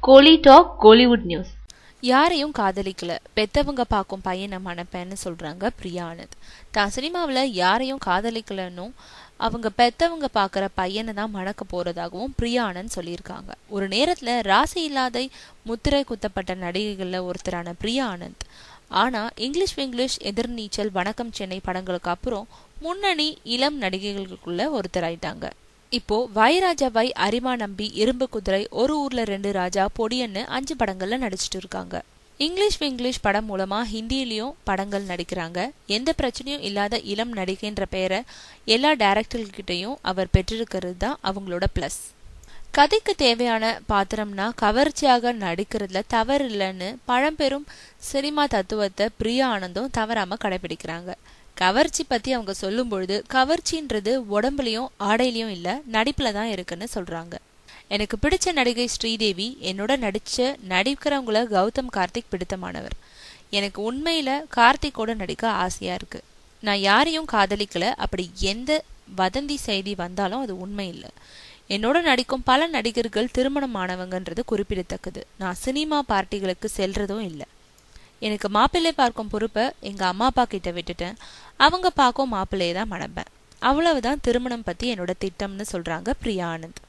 கோலி talk Kollywood news. யாரையும் காதலிக்கல, பெத்தவங்க பார்க்கும் பையனை மணப்பேன்னு சொல்றாங்க பிரியா ஆனந்த். தான் சினிமாவில் யாரையும் காதலிக்கலன்னும் அவங்க பெத்தவங்க பார்க்குற பையனை தான் மணக்க போறதாகவும் பிரியா ஆனந்த் சொல்லியிருக்காங்க. ஒரு நேரத்துல ராசி இல்லாத முத்திரை குத்தப்பட்ட நடிகைகள்ல ஒருத்தரான பிரியா ஆனந்த். ஆனா இங்கிலீஷ் எதிர்நீச்சல், வணக்கம் சென்னை படங்களுக்கு அப்புறம் முன்னணி இளம் நடிகைகளுக்குள்ள ஒருத்தராயிட்டாங்க. இப்போ வைராஜாவை, அரிமா நம்பி, இரும்பு குதிரை, ஒரு ஊர்ல 2 ராஜா, பொடியன்னு 5 படங்கள்ல நடிச்சிட்டு இருக்காங்க. இங்கிலீஷ் படம் மூலமா ஹிந்தியிலயும் படங்கள் நடிக்கிறாங்க. எந்த பிரச்சனையும் இல்லாத இளம் நடிகைன்ற பெயரை எல்லா டைரக்டர்கிட்டையும் அவர் பெற்றிருக்கிறது தான் அவங்களோட பிளஸ். கதைக்கு தேவையான பாத்திரம்னா கவர்ச்சியாக நடிக்கிறதுல தவறு இல்லைன்னு பழம்பெரும் சினிமா தத்துவத்தை பிரியா ஆனந்தும் தவறாம கடைபிடிக்கிறாங்க. கவர்ச்சி பத்தி அவங்க சொல்லும் பொழுது, கவர்ச்சின்றது உடம்புலயும் ஆடையிலயும் இல்ல, நடிப்புல தான் இருக்குன்னு சொல்றாங்க. எனக்கு பிடிச்ச நடிகை ஸ்ரீதேவி, என்னோட நடிக்கிறவங்கள கௌதம் கார்த்திக் பிடித்தமானவர். எனக்கு உண்மையில கார்த்திக்கோட நடிக்க ஆசையா இருக்கு. நான் யாரையும் காதலிக்கல, அப்படி எந்த வதந்தி செய்தி வந்தாலும் அது உண்மை இல்லை. என்னோட நடிக்கும் பல நடிகர்கள் திருமணமானவங்கன்றது குறிப்பிடத்தக்கது. நான் சினிமா பார்ட்டிகளுக்கு செல்றதும் இல்லை. எனக்கு மாப்பிள்ளை பார்க்கும் பொறுப்பை எங்க அம்மா அப்பா கிட்ட விட்டுட்டேன். அவங்க பார்க்கும் மாப்பிள்ளையை தான் மணப்பேன். அவ்வளவுதான் திருமணம் பத்தி என்னோட திட்டம்னு சொல்றாங்க பிரியா ஆனந்த்.